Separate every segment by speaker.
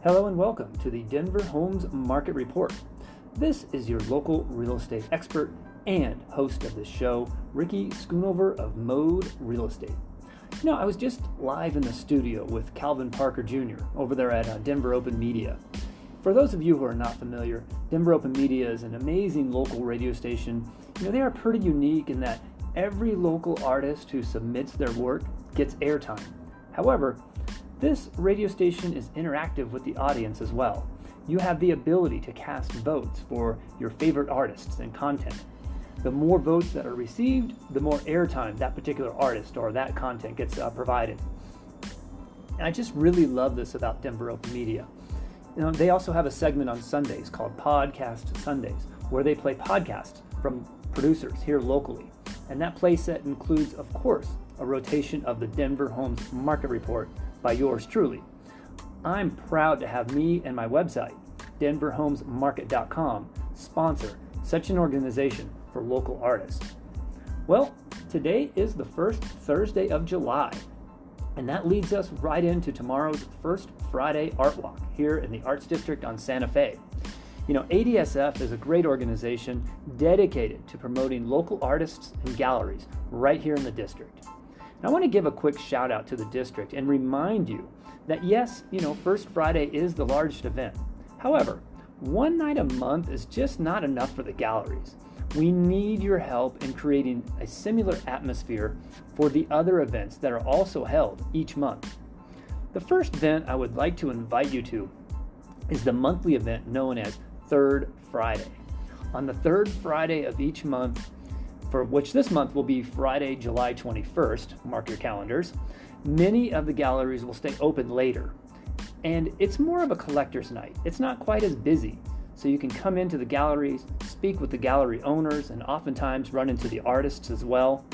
Speaker 1: Hello and welcome to the Denver Homes Market Report. This is your local real estate expert and host of this show, Ricky.schoonover of Mode Real Estate. You know, I was just live in the studio with Calvin Parker Jr. over there at Denver Open Media. For those of you who are not familiar, Denver Open Media is an amazing local radio station. You know, they are pretty unique in that every local artist who submits their work gets airtime. However, this radio station is interactive with the audience as well. You have the ability to cast votes for your favorite artists and content. The more votes that are received, the more airtime that particular artist or that content gets provided. And I just really love this about Denver Open Media. You know, they also have a segment on Sundays called Podcast Sundays, where they play podcasts from producers here locally. And that play set includes, of course, a rotation of the Denver Homes Market Report by yours truly. I'm proud to have me and my website, denverhomesmarket.com, sponsor such an organization for local artists. Well, today is the first Thursday of July, and that leads us right into tomorrow's First Friday Art Walk here in the Arts District on Santa Fe. You know, ADSF is a great organization dedicated to promoting local artists and galleries right here in the district. And I want to give a quick shout out to the district and remind you that yes, you know, First Friday is the largest event. However, one night a month is just not enough for the galleries. We need your help in creating a similar atmosphere for the other events that are also held each month. The first event I would like to invite you to is the monthly event known as Third Friday. On the third Friday of each month, for which this month will be Friday, July 21st, mark your calendars, many of the galleries will stay open later. And it's more of a collector's night. It's not quite as busy, so you can come into the galleries, speak with the gallery owners, and oftentimes run into the artists as well.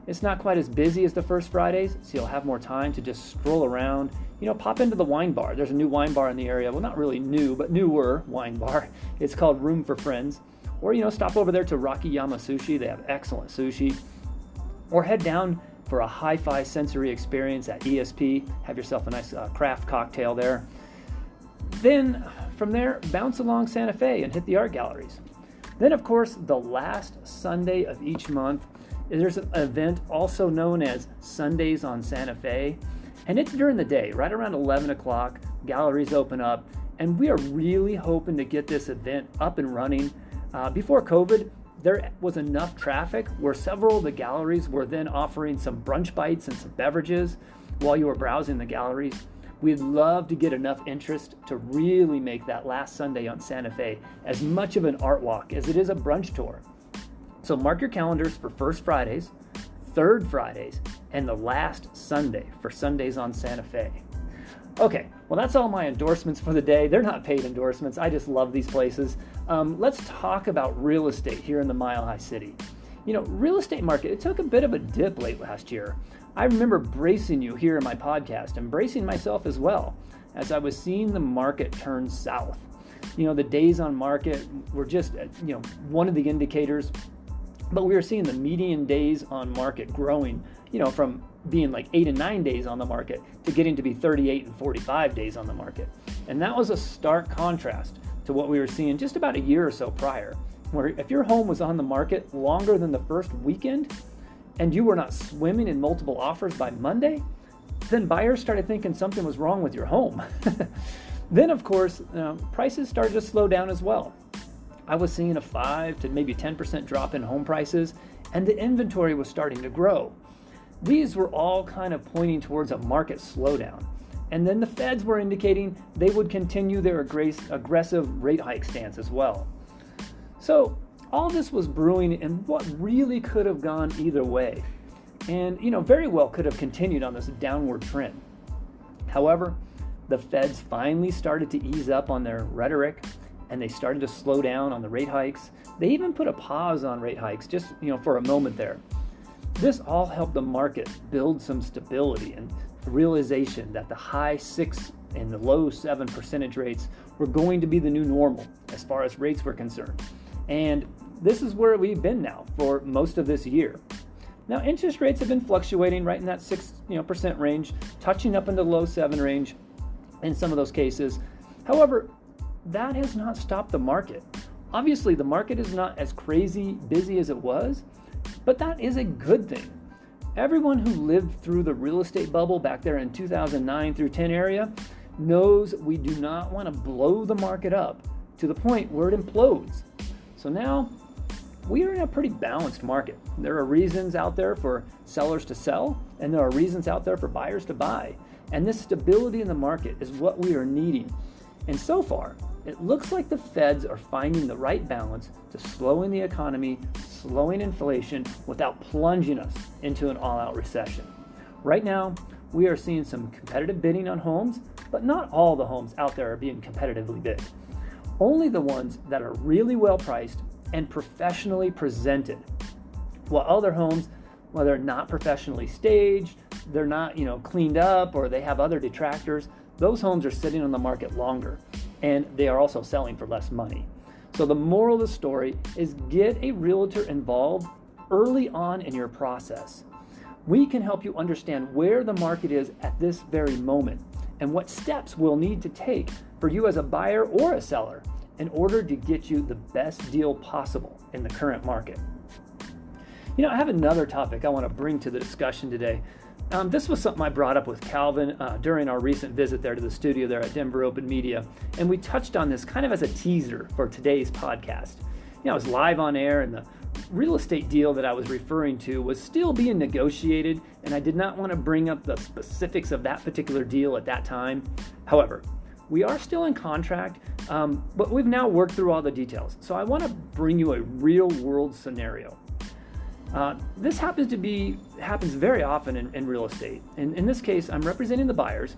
Speaker 1: It's not quite as busy as the first Fridays, so you'll have more time to just stroll around, you know, pop into the wine bar. There's a new wine bar in the area. Well, not really new, but newer wine bar. It's called Room for Friends. Or, you know, stop over there to Rocky Yama Sushi. They have excellent sushi. Or head down for a hi-fi sensory experience at ESP. Have yourself a nice craft cocktail there. Then, from there, bounce along Santa Fe and hit the art galleries. Then, of course, the last Sunday of each month, there's an event also known as Sundays on Santa Fe. And it's during the day, right around 11 o'clock. Galleries open up. And we are really hoping to get this event up and running. Before COVID, there was enough traffic where several of the galleries were then offering some brunch bites and some beverages while you were browsing the galleries. We'd love to get enough interest to really make that last Sunday on Santa Fe as much of an art walk as it is a brunch tour. So mark your calendars for First Fridays, Third Fridays, and the last Sunday for Sundays on Santa Fe. Okay, well, that's all my endorsements for the day. They're not paid endorsements. I just love these places. Let's talk about real estate here in the Mile High City. You know, real estate market, it took a bit of a dip late last year. I remember bracing you here in my podcast and bracing myself as well as I was seeing the market turn south. You know, the days on market were just, you know, one of the indicators, but we were seeing the median days on market growing, you know, from being like 8 and 9 days on the market to getting to be 38 and 45 days on the market. And that was a stark contrast to what we were seeing just about a year or so prior, where if your home was on the market longer than the first weekend and you were not swimming in multiple offers by Monday, then buyers started thinking something was wrong with your home. Then, of course, prices started to slow down as well. I was seeing a 5 to maybe 10% drop in home prices, and the inventory was starting to grow. These were all kind of pointing towards a market slowdown. And then the feds were indicating they would continue their aggressive rate hike stance as well. So all this was brewing in what really could have gone either way. And, you know, very well could have continued on this downward trend. However, the feds finally started to ease up on their rhetoric, and they started to slow down on the rate hikes. They even put a pause on rate hikes just, you know, for a moment there. This all helped the market build some stability and realization that the high 6 and the low 7% rates were going to be the new normal as far as rates were concerned. And this is where we've been now for most of this year. Now, interest rates have been fluctuating right in that 6% range, touching up into the low 7 range in some of those cases. However, that has not stopped the market. Obviously, the market is not as crazy busy as it was, but that is a good thing. Everyone who lived through the real estate bubble back there in 2009 through 10 area knows we do not want to blow the market up to the point where it implodes. So now we are in a pretty balanced market. There are reasons out there for sellers to sell, and there are reasons out there for buyers to buy. And this stability in the market is what we are needing. And so far, it looks like the Feds are finding the right balance to slowing the economy, slowing inflation without plunging us into an all-out recession. Right now, we are seeing some competitive bidding on homes, but not all the homes out there are being competitively bid. Only the ones that are really well priced and professionally presented. While other homes, well, they're not professionally staged, they're not, cleaned up, or they have other detractors, those homes are sitting on the market longer, and they are also selling for less money. So the moral of the story is get a realtor involved early on in your process. We can help you understand where the market is at this very moment and what steps we'll need to take for you as a buyer or a seller in order to get you the best deal possible in the current market. I have another topic I want to bring to the discussion today. This was something I brought up with Calvin during our recent visit there to the studio there at Denver Open Media, and we touched on this kind of as a teaser for today's podcast. I was live on air, and the real estate deal that I was referring to was still being negotiated, and I did not want to bring up the specifics of that particular deal at that time. However, we are still in contract, but we've now worked through all the details. So I want to bring you a real-world scenario. This happens very often in real estate. And in this case, I'm representing the buyers.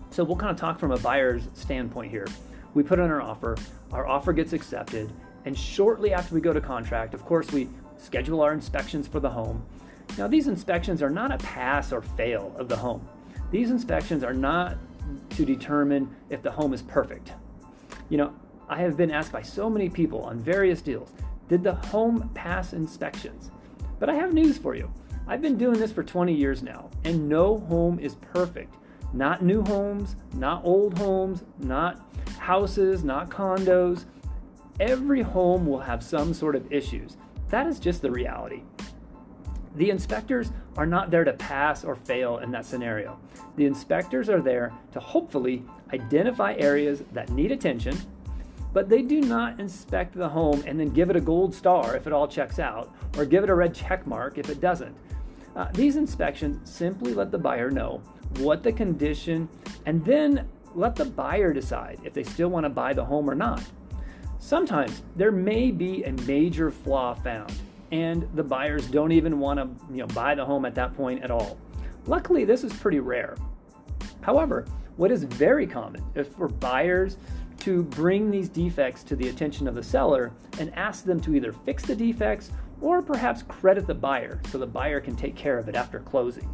Speaker 1: So we'll kind of talk from a buyer's standpoint here. We put in our offer gets accepted, and shortly after we go to contract, of course, we schedule our inspections for the home. Now, these inspections are not a pass or fail of the home. These inspections are not to determine if the home is perfect. I have been asked by so many people on various deals, did the home pass inspections? But I have news for you. I've been doing this for 20 years now, and no home is perfect. Not new homes, not old homes, not houses, not condos. Every home will have some sort of issues. That is just the reality. The inspectors are not there to pass or fail in that scenario. The inspectors are there to hopefully identify areas that need attention, but they do not inspect the home and then give it a gold star if it all checks out, or give it a red check mark if it doesn't. These inspections simply let the buyer know what the condition, and then let the buyer decide if they still want to buy the home or not. Sometimes there may be a major flaw found, and the buyers don't even want to buy the home at that point at all. Luckily, this is pretty rare. However, what is very common is for buyers to bring these defects to the attention of the seller and ask them to either fix the defects or perhaps credit the buyer so the buyer can take care of it after closing.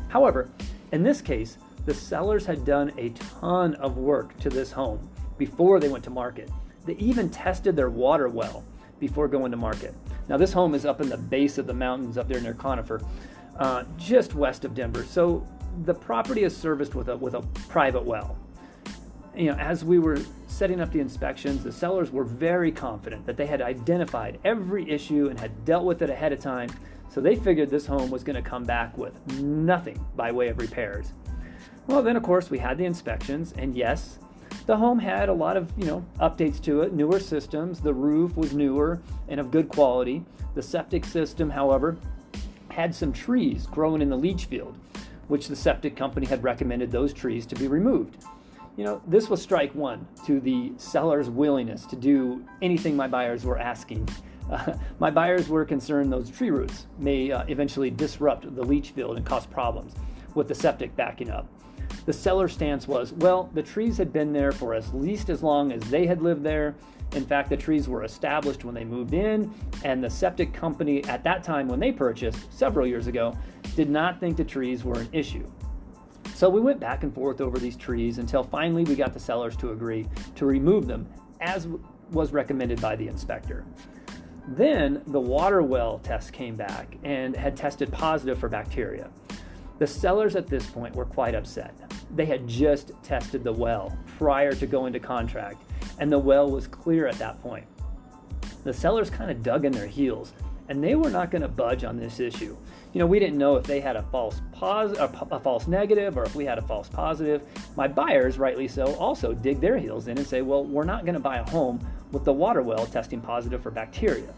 Speaker 1: However, in this case, the sellers had done a ton of work to this home before they went to market. They even tested their water well before going to market. Now, this home is up in the base of the mountains up there near Conifer, just west of Denver. So the property is serviced with a private well. As we were setting up the inspections, the sellers were very confident that they had identified every issue and had dealt with it ahead of time. So they figured this home was going to come back with nothing by way of repairs. Well, then of course we had the inspections, and yes, the home had a lot of, updates to it, newer systems. The roof was newer and of good quality. The septic system, however, had some trees growing in the leach field, which the septic company had recommended those trees to be removed. This was strike one to the seller's willingness to do anything my buyers were asking. My buyers were concerned those tree roots may eventually disrupt the leach field and cause problems with the septic backing up. The seller's stance was, well, the trees had been there for at least as long as they had lived there. In fact, the trees were established when they moved in, and the septic company at that time when they purchased several years ago did not think the trees were an issue. So we went back and forth over these trees until finally we got the sellers to agree to remove them as was recommended by the inspector. Then the water well test came back and had tested positive for bacteria. The sellers at this point were quite upset. They had just tested the well prior to going to contract, and the well was clear at that point. The sellers kind of dug in their heels, and they were not going to budge on this issue. We didn't know if they had a false negative or if we had a false positive. My buyers, rightly so, also dig their heels in and say, well, we're not going to buy a home with the water well testing positive for bacteria.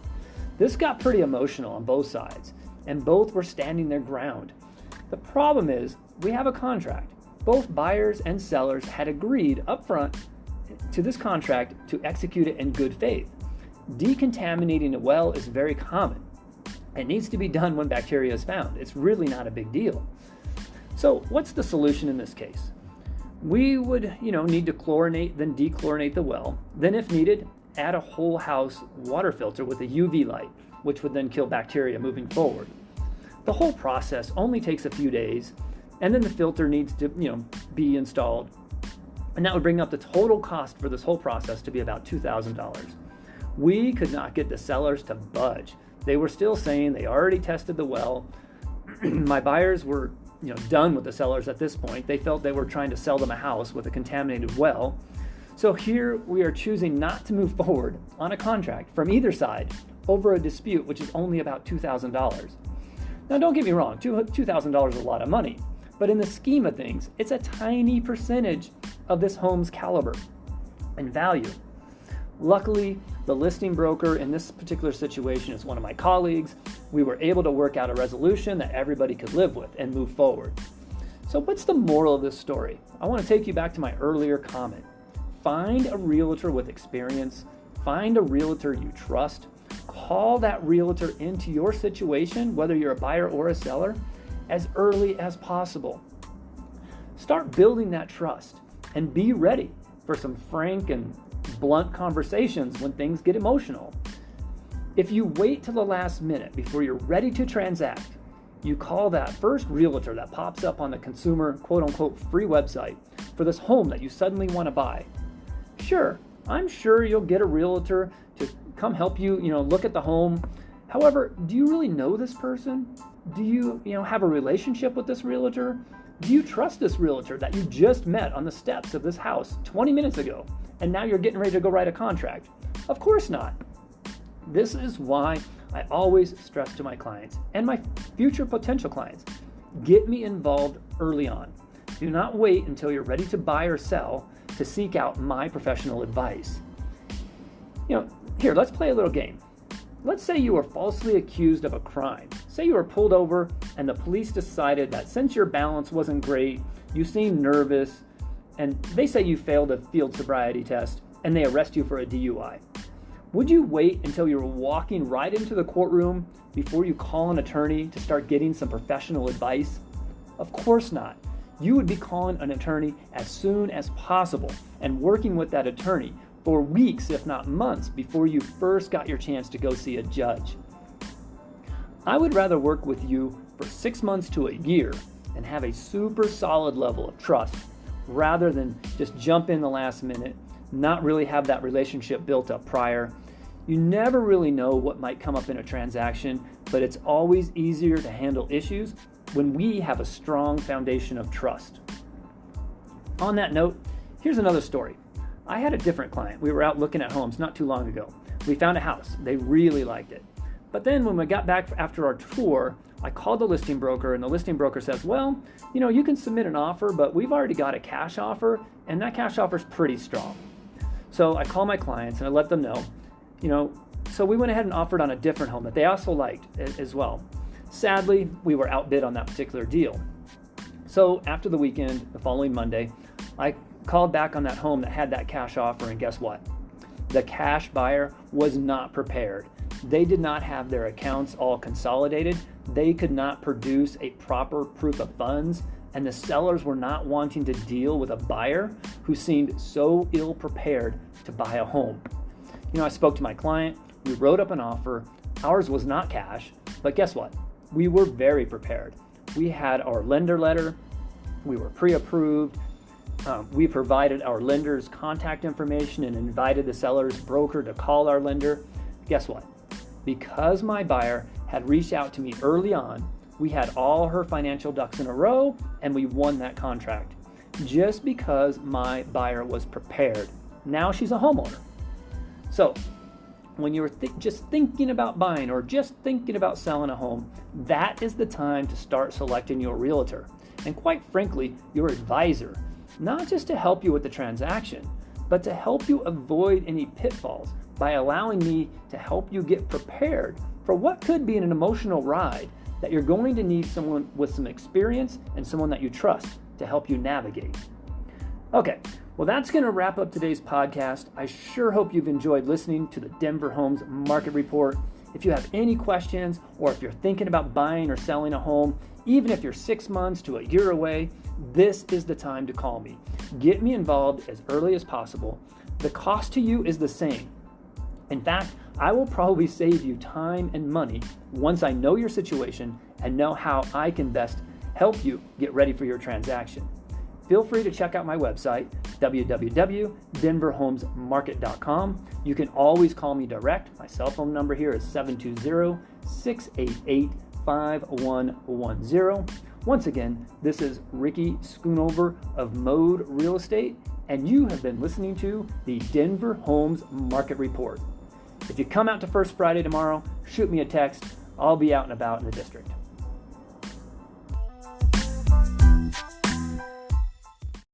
Speaker 1: This got pretty emotional on both sides, and both were standing their ground. The problem is, we have a contract. Both buyers and sellers had agreed up front to this contract to execute it in good faith. Decontaminating a well is very common. It needs to be done when bacteria is found. It's really not a big deal. So what's the solution in this case? We would, need to chlorinate, then dechlorinate the well. Then if needed, add a whole house water filter with a UV light, which would then kill bacteria moving forward. The whole process only takes a few days, and then the filter needs to, be installed. And that would bring up the total cost for this whole process to be about $2,000. We could not get the sellers to budge. They were still saying they already tested the well. My buyers were, done with the sellers at this point. They felt they were trying to sell them a house with a contaminated well. So here we are choosing not to move forward on a contract from either side over a dispute which is only about $2,000. Now don't get me wrong, $2,000 is a lot of money, but in the scheme of things, it's a tiny percentage of this home's caliber and value. Luckily, the listing broker in this particular situation is one of my colleagues. We were able to work out a resolution that everybody could live with and move forward. So what's the moral of this story? I want to take you back to my earlier comment. Find a realtor with experience. Find a realtor you trust. Call that realtor into your situation, whether you're a buyer or a seller, as early as possible. Start building that trust and be ready for some frank and blunt conversations when things get emotional. If you wait till the last minute before you're ready to transact, you call that first realtor that pops up on the consumer quote-unquote free website for this home that you suddenly want to buy. Sure, I'm sure you'll get a realtor to come help you, look at the home. However, do you really know this person? Do you, have a relationship with this realtor? Do you trust this realtor that you just met on the steps of this house 20 minutes ago, and now you're getting ready to go write a contract? Of course not. This is why I always stress to my clients and my future potential clients, get me involved early on. Do not wait until you're ready to buy or sell to seek out my professional advice. Here, let's play a little game. Let's say you were falsely accused of a crime. Say you were pulled over and the police decided that since your balance wasn't great, you seemed nervous, and they say you failed a field sobriety test and they arrest you for a DUI. Would you wait until you were walking right into the courtroom before you call an attorney to start getting some professional advice? Of course not. You would be calling an attorney as soon as possible and working with that attorney for weeks, if not months, before you first got your chance to go see a judge. I would rather work with you for 6 months to a year and have a super solid level of trust rather than just jump in the last minute, not really have that relationship built up prior. You never really know what might come up in a transaction, but it's always easier to handle issues when we have a strong foundation of trust. On that note, here's another story. I had a different client. We were out looking at homes not too long ago. We found a house. They really liked it. But then when we got back after our tour, I called the listing broker, and the listing broker says, well, you can submit an offer, but we've already got a cash offer, and that cash offer is pretty strong. So I call my clients and I let them know, so we went ahead and offered on a different home that they also liked as well. Sadly, we were outbid on that particular deal. So after the weekend, the following Monday, I called back on that home that had that cash offer, and guess what? The cash buyer was not prepared. They did not have their accounts all consolidated. They could not produce a proper proof of funds, and the sellers were not wanting to deal with a buyer who seemed so ill prepared to buy a home. I spoke to my client, we wrote up an offer. Ours was not cash, but guess what? We were very prepared. We had our lender letter, we were pre-approved, we provided our lender's contact information and invited the seller's broker to call our lender. Guess what? Because my buyer had reached out to me early on, we had all her financial ducks in a row and we won that contract just because my buyer was prepared. Now she's a homeowner. So when you're just thinking about buying or just thinking about selling a home, that is the time to start selecting your realtor and, quite frankly, your advisor, not just to help you with the transaction, but to help you avoid any pitfalls by allowing me to help you get prepared for what could be an emotional ride that you're going to need someone with some experience and someone that you trust to help you navigate. Okay, well, that's going to wrap up today's podcast. I sure hope you've enjoyed listening to the Denver Homes Market Report. If you have any questions, or if you're thinking about buying or selling a home, even if you're 6 months to a year away, this is the time to call me. Get me involved as early as possible. The cost to you is the same. In fact, I will probably save you time and money once I know your situation and know how I can best help you get ready for your transaction. Feel free to check out my website, www.denverhomesmarket.com. You can always call me direct. My cell phone number here is 720-688-5110. Once again, this is Ricky Schoonover of Mode Real Estate, and you have been listening to the Denver Homes Market Report. If you come out to First Friday tomorrow, shoot me a text. I'll be out and about in the district.